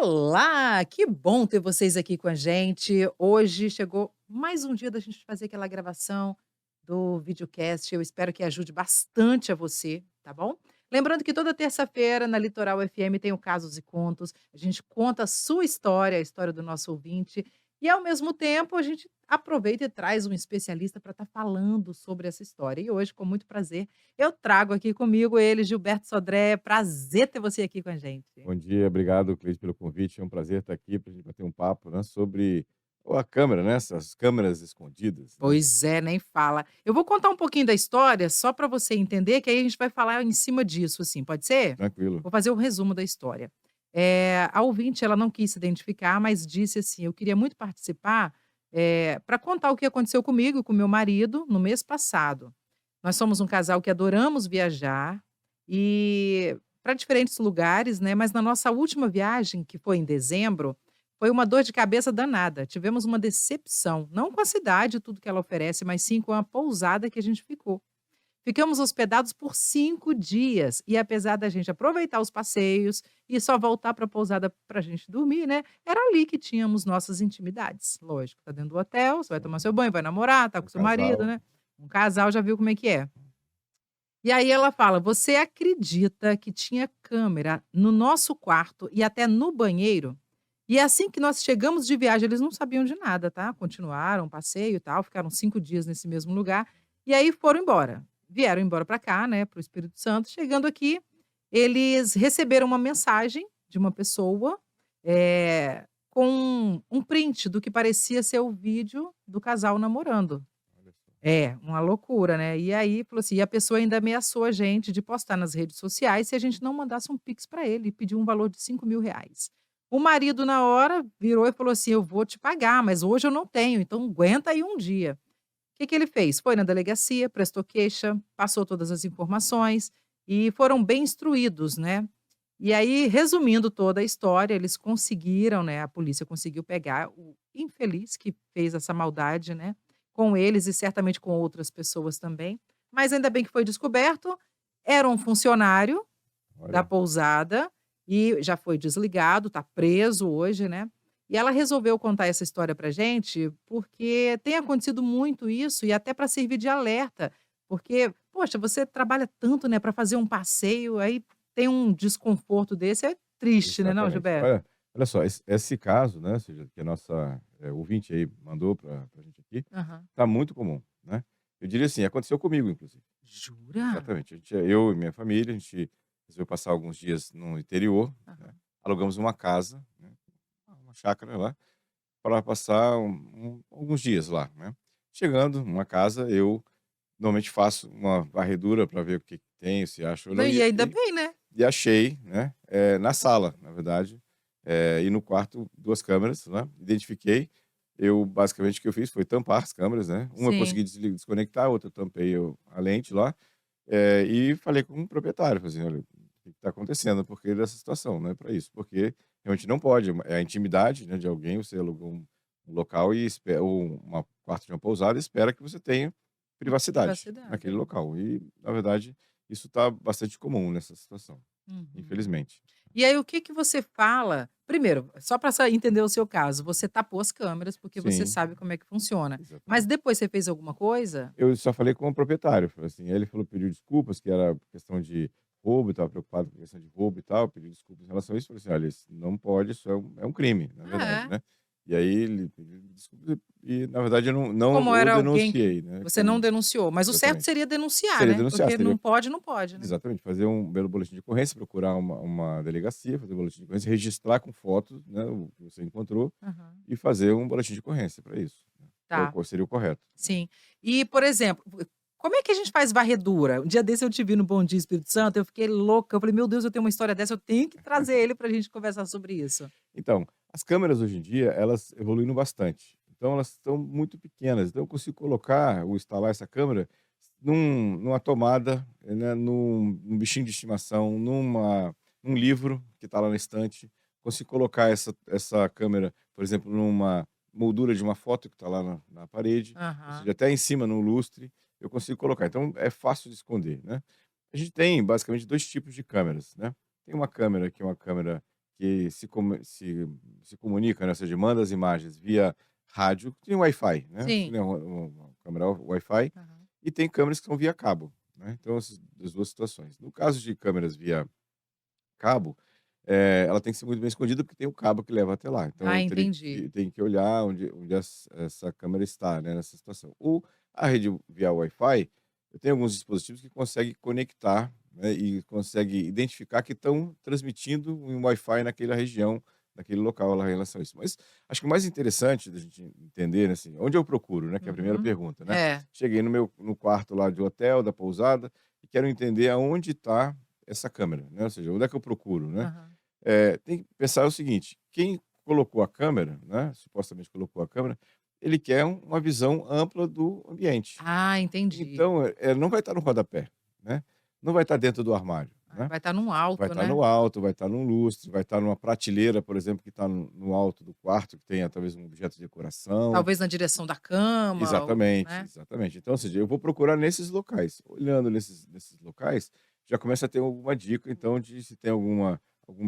Olá, que bom ter vocês aqui com a gente. Hoje chegou mais um dia da gente fazer aquela gravação do videocast. Eu espero que ajude bastante a você, tá bom? Lembrando que toda terça-feira na Litoral FM tem o Casos e Contos. A gente conta a sua história, a história do nosso ouvinte, e ao mesmo tempo a gente aproveita e traz um especialista para estar falando sobre essa história. E hoje, com muito prazer, eu trago aqui comigo ele, Gilberto Sodré. Prazer ter você aqui com a gente. Bom dia, obrigado, Cleide, pelo convite. É um prazer estar aqui para a gente bater um papo, né, sobre a câmera, né, essas câmeras escondidas, né. Pois é, nem fala. Eu vou contar um pouquinho da história, só para você entender, que aí a gente vai falar em cima disso, assim, pode ser? Tranquilo. Vou fazer o resumo da história. A ouvinte, ela não quis se identificar, mas disse assim: "Eu queria muito participar, para contar o que aconteceu comigo e com meu marido no mês passado. Nós somos um casal que adoramos viajar e para diferentes lugares, né, mas na nossa última viagem, que foi em dezembro, foi uma dor de cabeça danada. Tivemos uma decepção, não com a cidade e tudo que ela oferece, mas sim com a pousada que a gente ficou. Ficamos hospedados por 5 dias e apesar da gente aproveitar os passeios e só voltar para a pousada para a gente dormir, né, era ali que tínhamos nossas intimidades. Lógico, tá dentro do hotel, você vai tomar seu banho, vai namorar, tá com Um seu marido, casal. né. Um casal já viu como é que é. E aí ela fala: "Você acredita que tinha câmera no nosso quarto e até no banheiro? E assim que nós chegamos de viagem", eles não sabiam de nada, tá, continuaram o passeio e tal, ficaram 5 dias nesse mesmo lugar, e aí foram embora. Vieram embora para cá, né, para o Espírito Santo. Chegando aqui, eles receberam uma mensagem de uma pessoa, com um print do que parecia ser o vídeo do casal namorando. Olha só. É, uma loucura, né. E aí falou assim, e a pessoa ainda ameaçou a gente de postar nas redes sociais se a gente não mandasse um pix para ele, e pediu um valor de R$ 5.000. O marido na hora virou e falou assim: "Eu vou te pagar, mas hoje eu não tenho, então aguenta aí um dia". O que que ele fez? Foi na delegacia, prestou queixa, passou todas as informações e foram bem instruídos, né. E aí, resumindo toda a história, eles conseguiram, né, a polícia conseguiu pegar o infeliz que fez essa maldade, né, com eles e certamente com outras pessoas também. Mas ainda bem que foi descoberto, era um funcionário da Olha, pousada e já foi desligado, está preso hoje, né. E ela resolveu contar essa história pra gente, porque tem acontecido muito isso e até para servir de alerta, porque, poxa, você trabalha tanto, né, para fazer um passeio, aí tem um desconforto desse, é triste, né, não, exatamente. Gilberto? Olha só, esse caso, né, ou seja, que a nossa, ouvinte aí mandou para a gente aqui, Aham. tá muito comum, né. Eu diria assim, aconteceu comigo inclusive. Jura? Exatamente, eu e minha família, a gente resolveu passar alguns dias no interior, né, Aham. alugamos uma casa, né, uma chácara lá, para passar alguns dias lá, né. Chegando numa casa, eu normalmente faço uma varredura para ver o que que tem, se acho ou Não, não, e e ainda e bem, né? e achei, né, na sala, na verdade, e no quarto 2 câmeras, né, identifiquei. Eu basicamente o que eu fiz foi tampar as câmeras, né, uma eu Sim. consegui desconectar, a outra eu tampei a lente lá, e falei com o proprietário, falei assim: "Olha, o que está acontecendo? Por que dessa situação?", né, para isso, porque realmente não pode, é a intimidade, né, de alguém, você alugou um local e espera ou uma quarto de uma pousada, e espera que você tenha privacidade Privacidade, naquele é. local. E, na verdade, isso está bastante comum nessa situação, Uhum. infelizmente. E aí o que que você fala primeiro, só para entender o seu caso, você tapou as câmeras, porque você Sim, sabe como é que funciona. Mas exatamente. depois você fez alguma coisa? Eu só falei com o proprietário, falei assim, aí ele falou, pediu desculpas, que era questão de roubo, estava preocupado com questão de roubo e tal, pediu desculpas em relação a isso, falei assim: "Olha, isso não pode, isso é um crime, na verdade, É. né". E aí ele pediu desculpas e, na verdade, eu não Como o era alguém que denunciei, né, você não como denunciou, mas o certo exatamente. seria denunciar, Seria né, denunciar, porque seria não pode, não pode, né. exatamente, fazer um belo boletim de ocorrência, procurar uma delegacia, fazer um boletim de ocorrência, registrar com fotos, né, o que você encontrou Aham. e fazer um boletim de ocorrência para isso, né, que é Tá, seria o correto. sim. E, por exemplo, como é que a gente faz varredura? Um dia desse eu te vi no Bom Dia Espírito Santo, eu fiquei louca, eu falei: "Meu Deus, eu tenho uma história dessa, eu tenho que trazer ele pra gente conversar sobre isso". Então, as câmeras hoje em dia, elas evoluíram bastante. Então elas estão muito pequenas, então eu consigo colocar ou instalar essa câmera numa tomada, né, num bichinho de estimação, num livro que está lá na estante. Consigo colocar essa câmera, por exemplo, numa moldura de uma foto que está lá na parede, ou seja, Aham. até em cima no lustre, eu consigo colocar. Então é fácil de esconder, né. A gente tem basicamente 2 tipos de câmeras, né. Tem uma câmera que é uma câmera que se comunica, né, ou seja, manda as imagens via rádio, tem Wi-Fi, né, você Sim. tem uma câmera Wi-Fi Aham. e tem câmeras que são via cabo, né, então essas as 2 situações. No caso de câmeras via cabo, ela tem que ser muito bem escondida, porque tem o cabo que leva até lá, então Ah, eu teria entendi. que tem que olhar onde essa câmera está, né, nessa situação. A rede via Wi-Fi, eu tenho alguns dispositivos que conseguem conectar, né, e consegue identificar que estão transmitindo um Wi-Fi naquela região, naquele local lá em relação a isso. Mas acho que o mais interessante da gente entender, né, assim, onde eu procuro, né, que é a primeira Uhum. pergunta, né. É. Cheguei no quarto lá de hotel, da pousada, e quero entender aonde está essa câmera, né, ou seja, onde é que eu procuro, né. Aham. Tem que pensar o seguinte, quem colocou a câmera, né, supostamente colocou a câmera, ele quer uma visão ampla do ambiente. Ah, entendi. Então, não vai estar no rodapé, né, não vai estar dentro do armário, Ah, né. vai estar num Vai alto, estar né. no alto, vai estar num lustre, vai estar numa prateleira, por exemplo, que está no alto do quarto, que tenha talvez um objeto de decoração. Talvez na direção da cama ou Exatamente, né. exatamente. Então, ou seja, eu vou procurar nesses locais. Olhando nesses locais, já começa a ter alguma dica, então, de se tem algum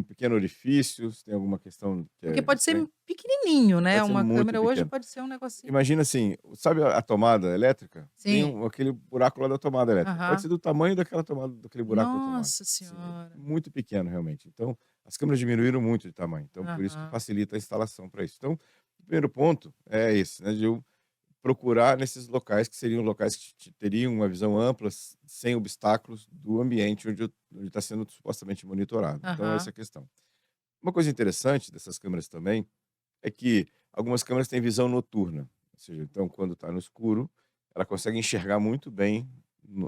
pequeno orifício, se tem alguma questão que Porque é pode ser estranha. pequenininho, né, Pode ser uma muito câmera hoje pequeno. pode ser um negocinho. Imagina assim, sabe a tomada elétrica? Tem Sim. aquele buraco lá da tomada elétrica. Pode Aham. ser do tamanho daquela tomada, daquele buraco da tomada. Nossa Assim, é senhora. muito pequeno realmente. Então, as câmeras diminuíram muito de tamanho. Então, por isso que Aham. facilita a instalação para isso. Então, o primeiro ponto é esse, né, de eu procurar nesses locais que seriam locais que teriam uma visão ampla, sem obstáculos do ambiente onde está sendo supostamente monitorado. Então, essa é Aham. a questão. Uma coisa interessante dessas câmeras também é que algumas câmeras têm visão noturna, ou seja, então quando está no escuro, ela consegue enxergar muito bem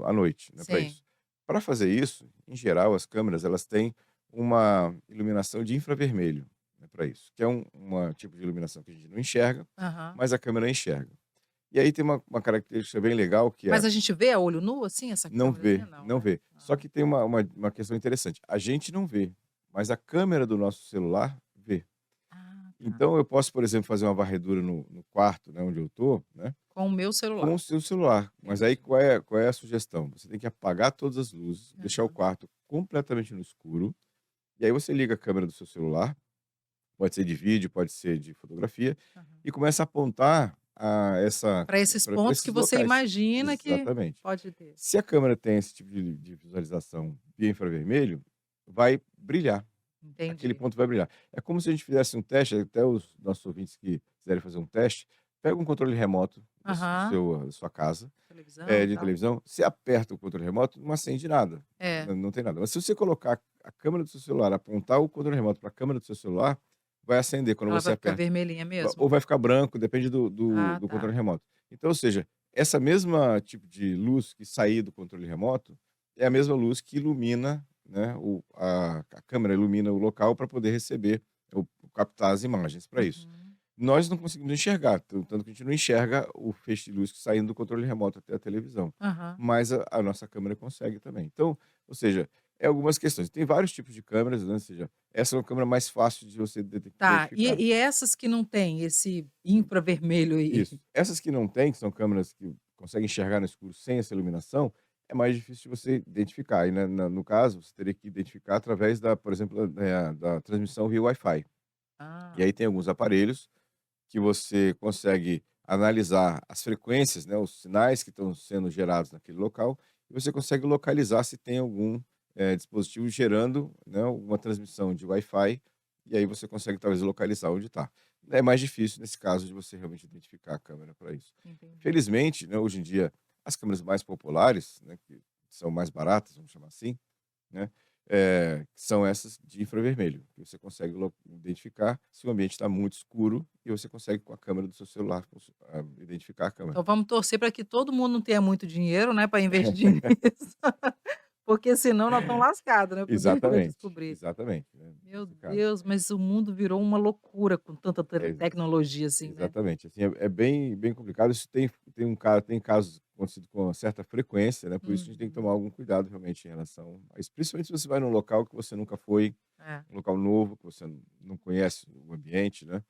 à noite, né, para Sim. isso. Para fazer isso, em geral, as câmeras elas têm uma iluminação de infravermelho, né, para isso, que é uma tipo de iluminação que a gente não enxerga, Aham. mas a câmera enxerga. E aí tem uma característica bem legal que é Mas a gente vê a olho nu, assim, essa não câmerazinha? vê, Não, não né? vê. Só Ah. que tem uma questão interessante, a gente não vê, mas a câmera do nosso celular vê. Ah, tá. Então eu posso, por exemplo, fazer uma varredura no quarto, né, onde eu tô, né, Com o meu com celular. o seu celular. Mas aí Entendi. qual é a sugestão? Você tem que apagar todas as luzes, deixar o Aham. quarto completamente no escuro, e aí você liga a câmera do seu celular, pode ser de vídeo, pode ser de fotografia, Aham. e começa a apontar Pra esses para pontos que esses você locais. imagina que Exatamente. pode ter. Se a câmera tem esse tipo de visualização via infravermelho, vai brilhar. Aquele Entendi. ponto vai brilhar. É como se a gente fizesse um teste, até os nossos ouvintes que quiserem fazer um teste, pega um controle remoto Aham. da sua casa, Televisão e de tal. televisão, você aperta o controle remoto, não acende nada, É. não tem nada. Mas se você colocar a câmera do seu celular, apontar o controle remoto para a câmera do seu celular, vai acender quando Ela você vai ficar aperta. vermelhinha mesmo? Ou vai ficar branco, depende Ah, do tá. controle remoto. Então, ou seja, essa mesma tipo de luz que sair do controle remoto, é a mesma luz que ilumina, né, a câmera ilumina o local para poder receber ou captar as imagens para isso. Uhum. Nós não conseguimos enxergar, tanto que a gente não enxerga o feixe de luz que saindo do controle remoto até a televisão, Aham. mas a nossa câmera consegue também. Então, ou seja, é algumas questões. Tem vários tipos de câmeras, né, ou seja, essa é uma câmera mais fácil de você Tá, identificar. e essas que não têm esse infravermelho aí? Isso. Essas que não têm, que são câmeras que conseguem enxergar no escuro sem essa iluminação, é mais difícil de você identificar. E no caso, você teria que identificar através por exemplo, da transmissão via Wi-Fi. E Ah, aí tem alguns aparelhos que você consegue analisar as frequências, né, os sinais que estão sendo gerados naquele local, e você consegue localizar se tem algum dispositivo gerando, né, uma transmissão de Wi-Fi, e aí você consegue talvez localizar onde está. É mais difícil nesse caso de você realmente identificar a câmera para isso. entendi. Felizmente, né, hoje em dia, as câmeras mais populares, né, que são mais baratas, vamos chamar assim, né, são essas de infravermelho, que você consegue identificar se o ambiente está muito escuro e você consegue com a câmera do seu celular identificar a câmera. Então vamos torcer para que todo mundo não tenha muito dinheiro, né, para investir nisso, porque senão nós estamos lascados, né, porque a gente vai Exatamente, descobrir. exatamente, né, Meu nesse caso. Deus, mas o mundo virou uma loucura com tanta É, tecnologia assim, né. exatamente, assim, é bem complicado, isso tem casos acontecido com certa frequência, né, por isso a gente tem que tomar Uhum. algum cuidado realmente em relação a isso, principalmente se você vai num local que você nunca foi, É, um local novo, que você não conhece o ambiente, né,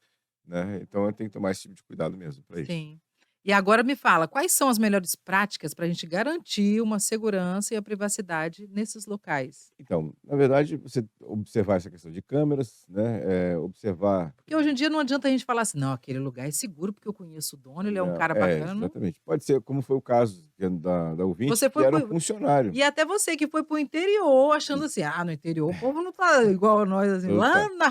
então tem que tomar esse tipo de cuidado mesmo para isso. sim. E agora me fala, quais são as melhores práticas para a gente garantir uma segurança e a privacidade nesses locais? Então, na verdade, você observar essa questão de câmeras, né, observar Porque hoje em dia não adianta a gente falar assim: "Não, aquele lugar é seguro porque eu conheço o dono, ele é um não cara é, bacana", não. exatamente. Pode ser como foi o caso da ouvinte, Você que foi era um para funcionário. e até você que foi para o interior achando Ex assim: "Ah, no interior o povo não tá igual a nós, assim, to tá lá na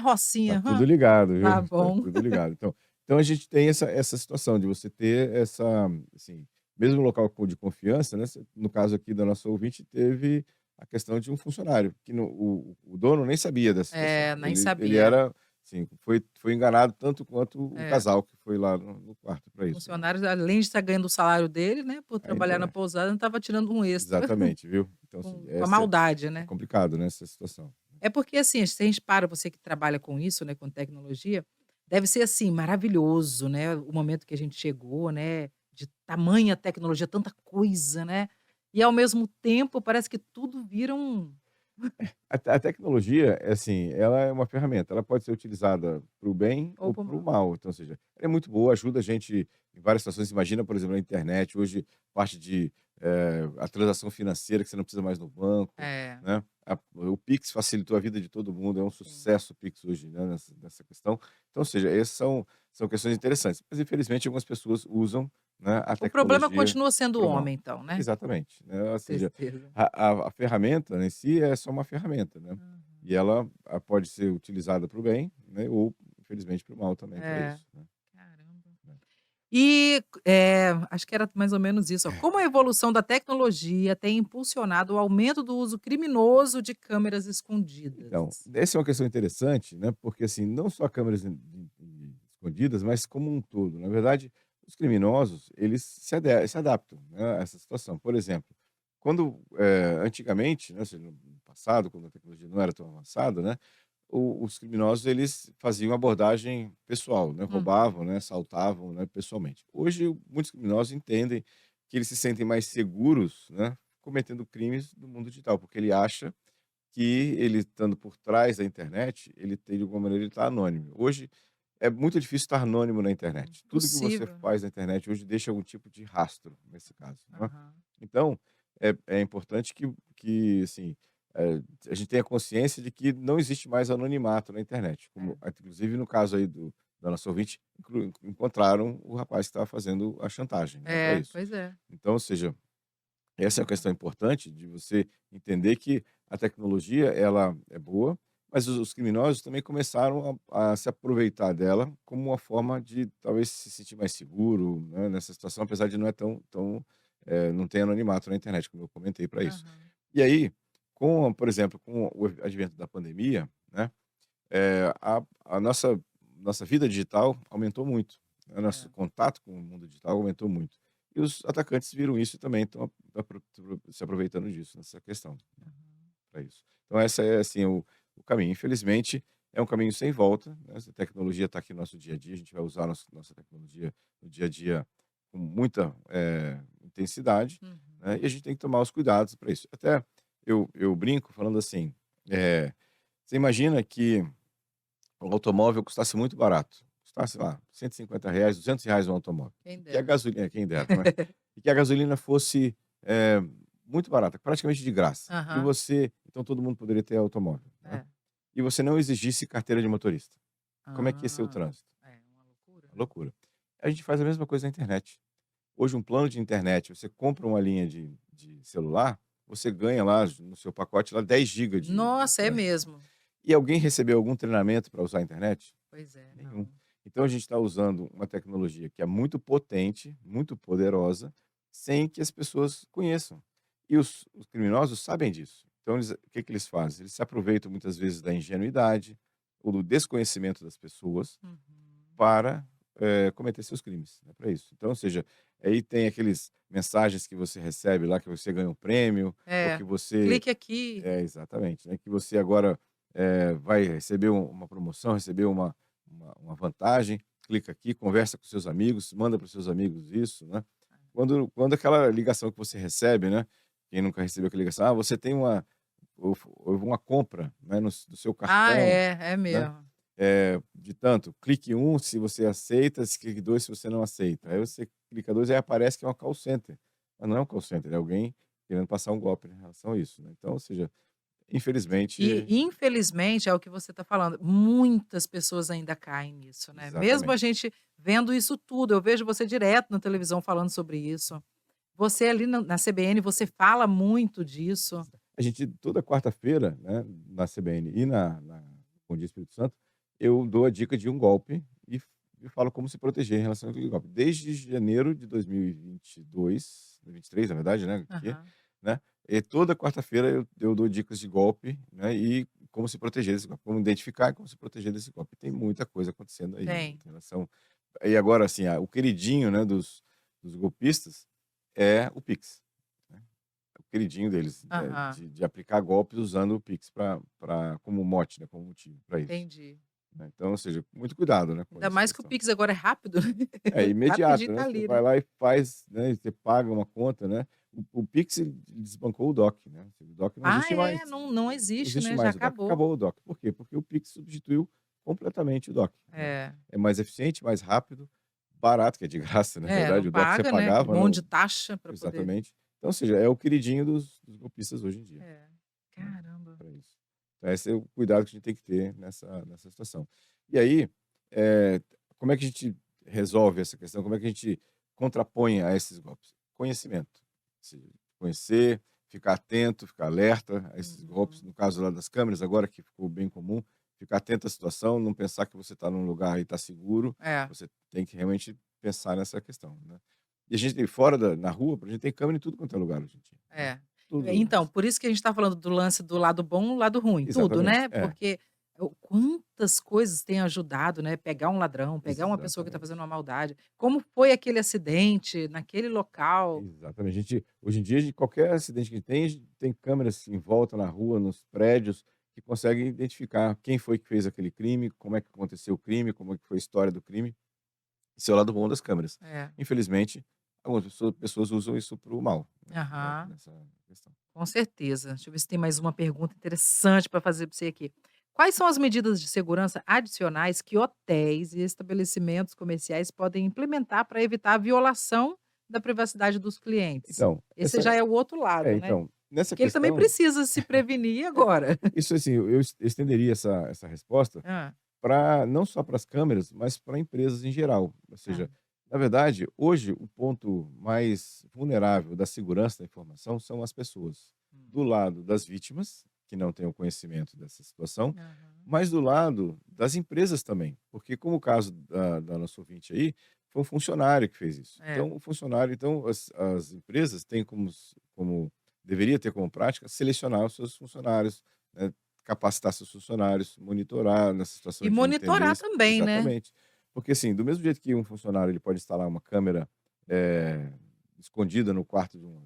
tá rocinha, tudo ligado, viu, tá tá bom". tudo ligado. Então a gente tem essa situação de você ter essa, assim, mesmo um local de confiança, né, no caso aqui da nossa ouvinte, teve a questão de um funcionário, que o dono nem sabia dessa situação. É, nem Ele sabia. era, assim, foi enganado tanto quanto o É, casal que foi lá no quarto para isso, né. funcionários além de estar ganhando o salário dele, né, por trabalhar Ainda na pousada, ainda estava tirando um extra exatamente, viu. Então assim, com a maldade, é né. complicado, né, essa situação. É porque, assim, se a gente para você que trabalha com isso, né, com tecnologia, deve ser, assim, maravilhoso, né, o momento que a gente chegou, né, de tamanha tecnologia, tanta coisa, né, e ao mesmo tempo parece que tudo vira um A tecnologia, é assim, ela é uma ferramenta, ela pode ser utilizada para o bem ou ou para o para o mal. mal. Então, ou seja, ela é muito boa, ajuda a gente em várias situações. Imagina, por exemplo, na internet, hoje, parte de a transação financeira, que você não precisa mais no banco, É, né? O Pix facilitou a vida de todo mundo, é um sim. sucesso o Pix hoje, né, nessa questão. Então, ou seja, essas são questões interessantes. Mas, infelizmente, algumas pessoas usam, né, a O problema tecnologia continua sendo o para o mal. homem então, né? Exatamente, né? Ou seja, Tristeza. a ferramenta em si é só uma ferramenta, né? Uhum. E ela, pode ser utilizada para o bem, né, ou infelizmente para o mal também, para É, isso, né. caramba. Né. E, acho que era mais ou menos isso, ó. Como a evolução da tecnologia tem impulsionado o aumento do uso criminoso de câmeras Então, escondidas? essa é uma questão interessante, né, porque, assim, não só câmeras escondidas, mas como um todo. Na verdade, os criminosos, eles se adaptam, né, a essa situação. Por exemplo, quando, antigamente, né, ou seja, no passado, quando a tecnologia não era tão avançada, né, os criminosos, eles faziam abordagem pessoal, né, roubavam, Uhum. né, assaltavam, né, pessoalmente. Hoje, muitos criminosos entendem que eles se sentem mais seguros, né, cometendo crimes no mundo digital, porque ele acha que ele estando por trás da internet, ele tem de alguma maneira ele está anônimo. Hoje é muito difícil estar anônimo na internet. Tudo que você Impossível, né. faz na internet hoje deixa algum tipo de rastro, nesse caso, né. Aham. Então, é importante que assim, a gente tenha consciência de que não existe mais anonimato na internet, como É. inclusive no caso aí da nossa ouvinte, encontraram o rapaz que estava fazendo a chantagem, né, para É, isso. pois é. Então, ou seja, essa é uma questão importante de você entender que a tecnologia ela é boa, mas os criminosos também começaram a se aproveitar dela como uma forma de talvez se sentir mais seguro, né, nessa situação, apesar de não é não tem anonimato na internet, como eu comentei para isso. Aham. E aí, por exemplo, com o advento da pandemia, né, a nossa vida digital aumentou muito, né, É. nosso contato com o mundo digital aumentou muito. E os atacantes viram isso e também estão se aproveitando disso, nessa questão, né, Aham. pra isso. Então essa é, assim, o caminho. Infelizmente, é um caminho sem volta, né, essa tecnologia está aqui no nosso dia a dia, a gente vai usar nossa tecnologia no dia a dia com muita, intensidade, Uhum. né, e a gente tem que tomar os cuidados para isso. Até eu brinco falando assim, você imagina que o automóvel custasse muito barato, custasse, sei lá, R$ 150, R$ 200 um automóvel. Quem E que a dera. gasolina quem dera, né. E que a gasolina fosse, muito barata, praticamente de graça. E Aham. você então todo mundo poderia ter automóvel, né. É. E você não exigisse carteira de motorista. Como é que ia ser o Ah, trânsito? é uma loucura, Uma né. loucura. A gente faz a mesma coisa na internet. Hoje um plano de internet, você compra uma linha de celular, você ganha lá no seu pacote lá 10 gigas de Nossa, é internet, né. mesmo. E alguém recebeu algum treinamento para usar a internet? Pois é, Nenhum. não. Então a gente está usando uma tecnologia que é muito potente, muito poderosa, sem que as pessoas conheçam. E os criminosos sabem disso. Então o que que eles fazem? Eles se aproveitam muitas vezes da ingenuidade ou do desconhecimento das pessoas Uhum. para, cometer seus crimes, é para isso. Então, ou seja, aí tem aqueles mensagens que você recebe lá que você ganha um prêmio, ou É. que você Clique aqui. exatamente, né, que você agora, vai receber uma promoção, receber uma vantagem, clica aqui, conversa com seus amigos, manda para os seus amigos isso, né. Quando aquela ligação que você recebe, né, quem nunca recebeu aquela ligação: "Ah, você tem houve uma compra, né, do seu Ah, cartão, é, é né, mesmo. de tanto, clique um se você aceita, se clique 2 se você não aceita". Aí Hum. você clica 2, aí aparece que é um call center, mas não é um call center, é alguém querendo passar um golpe em relação a isso, né. Então, ou seja, E infelizmente infelizmente é o que você está falando, muitas pessoas ainda caem nisso, né. Mesmo a exatamente. gente vendo isso tudo, eu vejo você direto na televisão falando sobre isso. Você ali na CBN, você fala muito disso. A gente toda quarta-feira, né, na CBN e na Bom Dia Espírito Santo, eu dou a dica de um golpe e falo como se proteger em relação àquele golpe. Desde janeiro de 2022, 23 na verdade, né, aqui, Aham. né, e toda quarta-feira eu dou dicas de golpe, né, e como se proteger desse golpe, como identificar e como se proteger desse golpe. Tem muita coisa acontecendo aí, né, Tem. em relação e agora, assim, o queridinho, né, dos golpistas é o Pix, né. O queridinho deles, Aham, de aplicar golpes usando o Pix pra como mote, né, como motivo para isso, entendi. né. Então, ou seja, muito cuidado, né, com Ainda essa mais que o questão. Pix agora é rápido, né. É imediato, Rapidinho né, tá você ali, vai né. lá e faz, né, e você paga uma conta, né. O Pix ele desbancou o DOC, né, o DOC não Ah, existe mais, é? Não não existe, existe né, já mais o DOC, acabou. acabou o DOC. Por quê? Porque o Pix substituiu completamente o DOC, né. É. É mais eficiente, mais rápido, barato, que é de graça, na É, não verdade, o DOC você paga, né, aquele pagava, né, monte de taxa para poder exatamente. Então, ou seja, é o queridinho dos golpistas hoje em dia, é. né, Caramba. pra isso. Então esse é o cuidado que a gente tem que ter nessa situação. E aí, como é que a gente resolve essa questão? Como é que a gente contrapõe a esses golpes? Conhecimento. Se conhecer, ficar atento, ficar alerta a esses golpes. Uhum. No caso lá das câmeras, agora que ficou bem comum, ficar atento à situação, não pensar que você está num lugar e está seguro. É, Você tem que realmente pensar nessa questão, né? E a gente tem fora na rua, a gente tem câmera em tudo quanto é lugar hoje em dia, né? é. Tudo. Então, por isso que a gente está falando do lance do lado bom e o lado ruim, tudo, Exatamente. né, porque o quantas coisas têm ajudado, né, pegar um ladrão, pegar uma pessoa que está fazendo Exatamente. uma maldade, como foi aquele acidente naquele local. Exatamente. A gente hoje em dia, de qualquer acidente que tem, a gente tem câmeras em volta na rua, nos prédios, que conseguem identificar quem foi que fez aquele crime, como é que aconteceu o crime, como é que foi a história do crime. Esse é o lado bom das câmeras. É, Infelizmente, algumas pessoas usam isso para o mal, né, aham. nessa questão. Com certeza. Deixa eu ver se tem mais uma pergunta interessante para fazer para você aqui. Quais são as medidas de segurança adicionais que hotéis e estabelecimentos comerciais podem implementar para evitar a violação da privacidade dos clientes? Então, Esse já é o outro lado, né? nessa Porque ele também questão, precisa se prevenir agora. isso assim, eu estenderia essa resposta Hã, para não só para as câmeras, mas para empresas em geral. Ou hã. seja, na verdade, hoje o ponto mais vulnerável da segurança da informação são as pessoas. Hum. Do lado das vítimas, que não têm o conhecimento dessa situação, Aham. mas do lado das empresas também. Porque, como o caso da nossa ouvinte aí, foi um funcionário que fez isso. É. Então, o funcionário, então, as empresas têm como deveria ter como prática selecionar os seus funcionários, né, capacitar seus funcionários, monitorar nessa E situação de entender monitorar também, né? exatamente. Porque, assim, do mesmo jeito que um funcionário ele pode instalar uma câmera, eh, escondida no quarto de um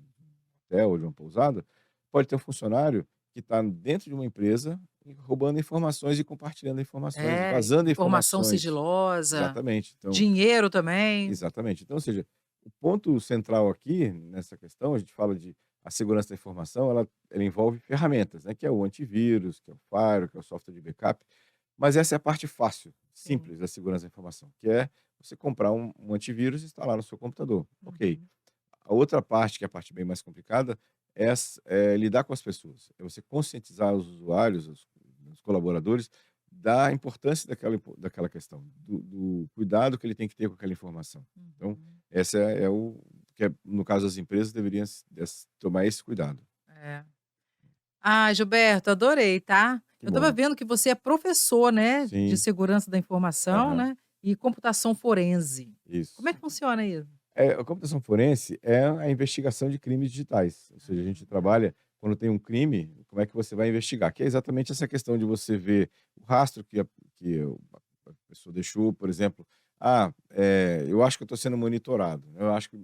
hotel ou de uma pousada, pode ter um funcionário que está dentro de uma empresa e roubando informações e compartilhando informações, É, vazando informação informações. sigilosa, Exatamente. Então dinheiro também. exatamente. Então, ou seja, o ponto central aqui nessa questão, a gente fala de a segurança da informação, ela envolve ferramentas, né, que é o antivírus, que é o Firewall, que é o software de backup, mas essa é a parte fácil, Sim. simples da segurança da informação, que é você comprar um antivírus e instalar no seu computador. Ok. Uhum. A outra parte, que é a parte bem mais complicada, é lidar com as pessoas. É você conscientizar os usuários, os colaboradores, da importância daquela questão, do cuidado que ele tem que ter com aquela informação. Então, Uhum. essa é o que no caso das empresas deveriam tomar esse cuidado. É. Ah, Gilberto, adorei, tá. Que Eu estava bom. vendo que você é professor, né, de Sim, segurança da informação, aham, né, e computação forense. Como é isso. que funciona isso? A computação forense é a investigação de crimes digitais, ou seja, a gente Ah, trabalha quando tem um crime, como é que você vai investigar? Que é exatamente essa questão de você ver o rastro que a pessoa deixou, por exemplo, eu acho que eu estou sendo monitorado, né, eu acho que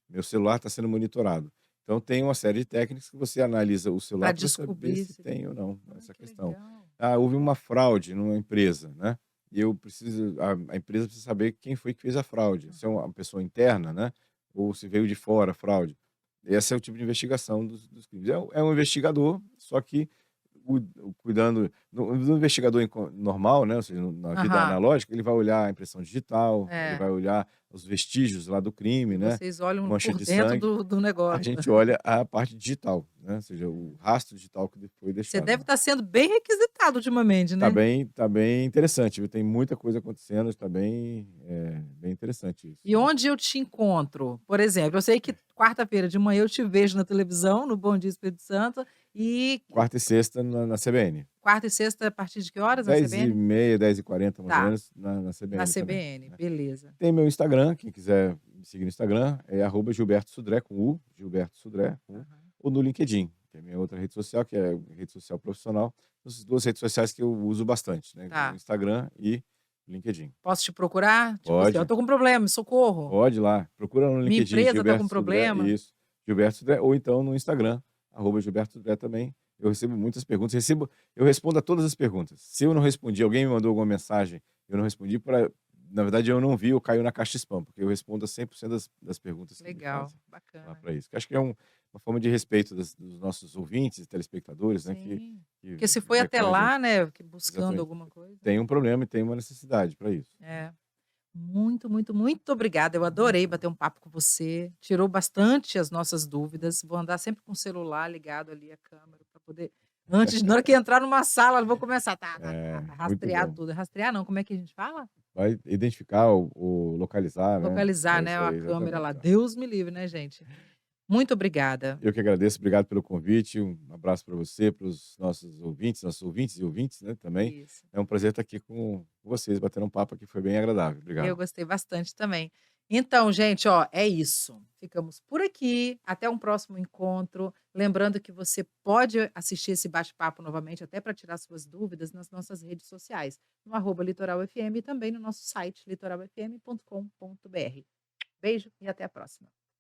meu celular está sendo monitorado. Então tem uma série de técnicas que você analisa o pra celular para saber descobrir se se tem ou não ah, essa que questão. legal. Houve uma fraude numa empresa, né? E eu preciso a empresa precisa saber quem foi que fez a fraude, se é uma pessoa interna, né, ou se veio de fora a fraude. Esse é o tipo de investigação dos crimes. É um investigador, só que cuidando no investigador normal, né, ou seja, na vida Aham. analógica, ele vai olhar a impressão digital, ele É. vai olhar os vestígios lá do E crime, né, vocês olham mancha por de dentro sangue. do A negócio. gente olha a parte digital, né, ou seja, o Uhum. rastro digital que foi Você deixado deve lá. estar sendo bem requisitado ultimamente, Tá né? bem tá bem interessante, viu, tem muita coisa acontecendo, está bem, bem interessante isso. E onde eu te encontro? Por exemplo, eu sei que quarta-feira de manhã eu te vejo na televisão, no Bom Dia Espírito Santo, e Quarta e sexta na CBN. quarta e sexta a partir de que horas na CBN? 10h30, 10h40 mais ou Tá, menos, na na CBN também, CBN, né. beleza. Tem meu Instagram, quem quiser me seguir no Instagram, é @Gilberto Sudré com U, Gilberto Sudré com U, Aham. ou no LinkedIn, que é a minha outra rede social, que é rede social profissional. Essas 2 redes sociais que eu uso bastante, né, o Tá. Instagram e o LinkedIn. Posso te procurar? Tipo assim: "Ó, eu Pode, tô com problema, socorro. pode ir lá, procura no Minha Linkedin empresa tá com Gilberto Sudré problema". isso, Gilberto Sudré, ou então no Instagram, @Gilberto Sudré também. Eu recebo muitas perguntas, eu respondo a todas as perguntas. Se eu não respondi, alguém me mandou alguma mensagem, eu não respondi, na verdade eu não vi ou caiu na caixa spam, porque eu respondo a 100% das perguntas que me Legal, fazem lá bacana. para isso. Que acho que é uma forma de respeito dos nossos ouvintes e telespectadores, né, Sim. que Porque se foi até recorrem a gente. lá, né, que buscando Exatamente. alguma coisa. Tem um problema e tem uma necessidade para isso. É. Muito, muito, muito obrigada. Eu adorei bater um papo com você. Tirou bastante as nossas dúvidas. Vou andar sempre com o celular ligado ali, a câmera, para poder. Antes, na hora que entrar numa sala, eu vou começar, tá, tá, tá, Muito rastrear bom. tudo. Rastrear não, como é que a gente fala? Vai identificar o localizar, né. Localizar, É né, isso a aí, câmera lá. exatamente, é. Deus me livre, né, gente? Muito obrigada. Eu que agradeço, obrigado pelo convite, um abraço para você, para os nossos ouvintes e ouvintes, né, também. Isso. É um prazer estar aqui com vocês, batendo um papo aqui, foi bem agradável. Eu Obrigado. gostei bastante também. Então, gente, ó, é isso. Ficamos por aqui. Até um próximo encontro. Lembrando que você pode assistir esse bate-papo novamente, até para tirar suas dúvidas, nas nossas redes sociais, no @Litoral FM e também no nosso site litoralfm.com.br. Beijo e até a próxima.